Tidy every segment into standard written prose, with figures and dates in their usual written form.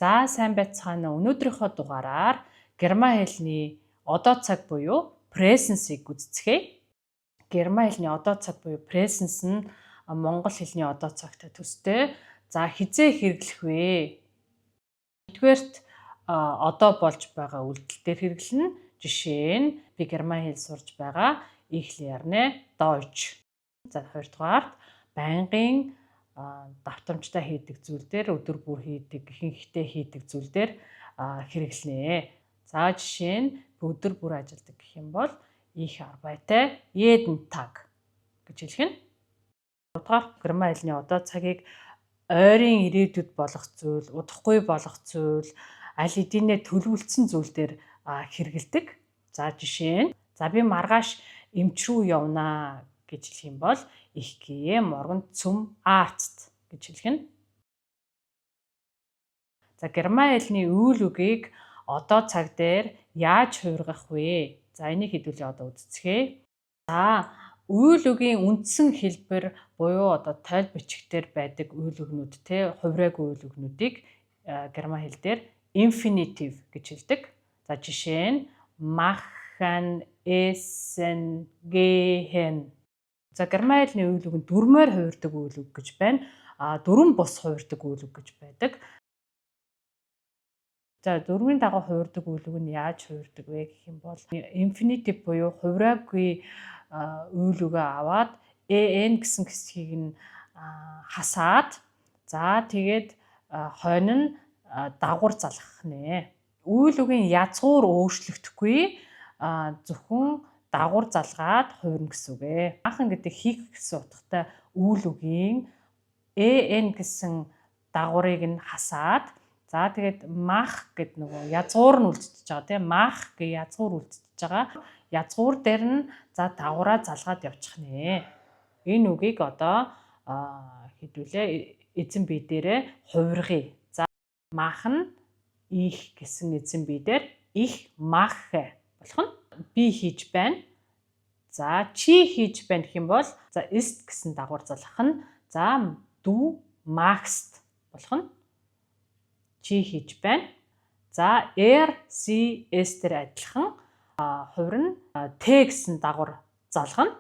За сайн байцгаана уу. Өнөөдрийнхөө дугаараар герман хэлний одоо цаг буюу presence-ийг үздэцгээе. Герман хэлний одоо цаг буюу presence нь монгол хэлний одоо цагтай төстэй. За хизээ хэрэглэх вэ? Нэгдүгээрт одоо болж байгаа үйлдэл дээр хэрэглэнэ. Жишээ нь би герман хэл сурж байгаа. Ich lerne Deutsch. За хоёрдугаарт байнгын давтамжтай хийдэг зүйл дээр өдөр бүр хийдэг, ихэнхдээ хийдэг зүйл дээр хэрэглэнэ. За жишээ нь өдөр бүр ажилладаг гэх юм бол ich arbeite jeden Tag гэж хэлэх нь. Гуравдугаар герман хэлний одоо цагийг ойрын ирээдүйд болох зүйл, удахгүй болох зүйл, аль хэдийнэ төлөвлөсөн зүйл дээр хэрэгэлдэг. За жишээ нь би маргааш эмч рүү явнаа гэж хэлэх юм бол ich gehe morgen zum Arzt гэж хэлэх нь. За герман хэлний үйл үгийг одоо цаг дээр яаж хувиргах вэ? За энийг хэдүүлээ одоо үздэцгээе. За үйл үгийн үндсэн хэлбэр буюу одоо тойл бичгтэр байдаг үйл үгнүүд хувираагүй үйл үгнүүдийг герман хэл дээр infinitive гэж хэлдэг. За жишээ нь machen, essen, gehen. За герман хэлний үйл үг нь дөрмөөр хувирдаг үйл үг гэж байна. Дөрвөн бус хувирдаг үйл үг гэж байдаг. За дөрвийн дагуу хувирдаг үйл үг нь яаж хувирдаг вэ гэх юм бол infinitive буюу хувираагүй үйл үгээ аваад en гэсэн хэсгийг нь хасаад за тэгээд хойно нь дагуур залгах нэ. Үйл үгийн язгуур өөрчлөгдөхгүй зөвхөн дагуур залгаад хувирна гэсэн үг ээ. Machen гэдэг хийх гэсэн утгатай үйл үгийн en гэсэн дагуурыг нь хасаад за тэгээд mach гэд нөгөө язгуур нь үлдчихэж байгаа тийм mach гэ язгуур үлдчихэж байгаа. Язгуур дээр нь за дагуураа залгаад явчих нэ. Энэ үгийг одоо хэдүүлээ эзэн бие дээрээ хувиргая. За machen ich гэсэн эзэн бие дээр ich mache болох нь би хийж байна. За чи хийж байна гэх юм бол за ist гэсэн дагуур залгах нь за du machst болох нь чи хийж байна. За sie es дээр адилхан хувирна t гэсэн дагуур залгана.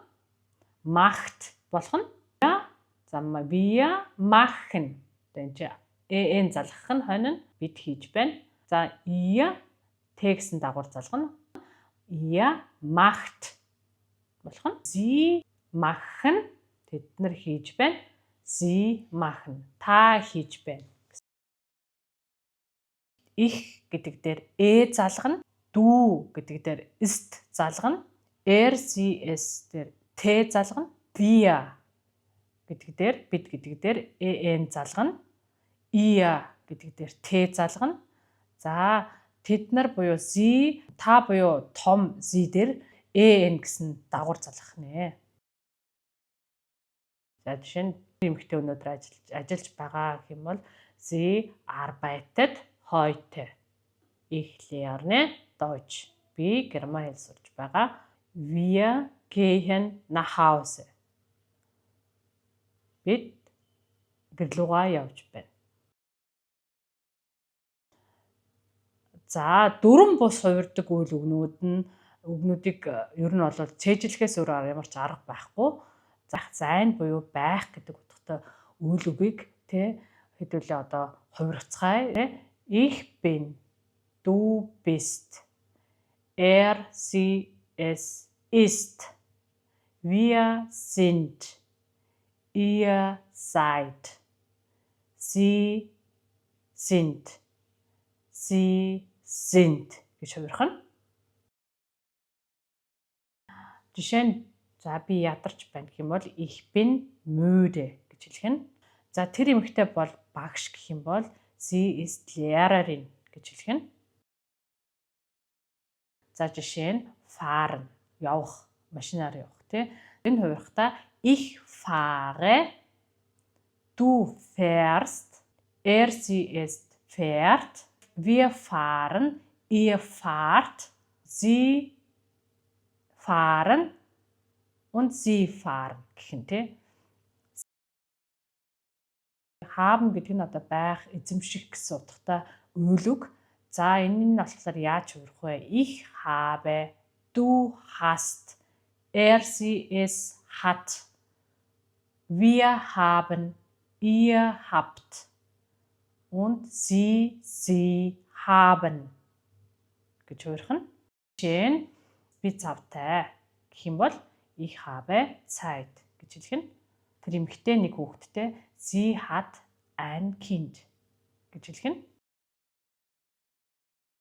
Macht болох нь за wir machen. Энд en залгах нь хойно нь бид хийж байна. За ihr t гэсэн дагуур залгана. Ihr macht болох нь sie machen тэд нар хийж байна. Sie machen та хийж байна. Ich гэдэг дээр залгана. Du гэдэг дээр ist залгана. Sie es дээр t залгана. Wir гэдэг дээр бид гэдэг дээр en залгана. Ihr гэдэг дээр t залгана. За тэд нар буюу sie та буюу том sie дээр en гэсэн дагуур залгах нэ. За жишээ нь эмэгтэй өнөөдөр ажиллаж байгаа гэх юм бол sie arbeitet heute. Ich lerne Deutsch. Би герман хэл сурж байгаа. Wir gehen nach Hause. Бид гэрлүүгээ явж байна. За дөрвөн бус хувирдаг үйл үгнүүдийг ер нь бол цээжлэхээс өөр ямар ч арга байхгүй. Зайн буюу байх гэдэг утгатай үйл үгийг хэдүүлээ одоо хувиргацгаая. Ich bin, du bist, sie es ist, wir sind, ihr seid, sie sind, sie sind гэж хувирах нь. Жишээ нь би ядарч байна гэх юм бол ich bin müde гэж хэлэх нь. За тэр эмэгтэй бол багш гэх юм бол sie ist Lehrerin гэж хэлэх нь. За жишээ нь fahren явах, машинаар явах тийм. Энэ хувиргахдаа ich fahre, du fährst, sie es fährt, wir fahren, ihr fahrt, sie fahren und sie fahren гэх юм тийм. Haben гэдэг нь одоо байх, эзэмших гэсэн утгатай Үйл үг. За энэ нь болохоор яаж хувирах вэ? Ich habe, du hast, sie es hat, wir haben, ihr habt und sie haben гэж хувирах нь. Жишээ нь би завтай гэх юм бол ich habe Zeit гэж хэлэх нь. Тэр эмэгтэй нэг хүүхэдтэй sie hat ein Kind гэж хэлэх нь.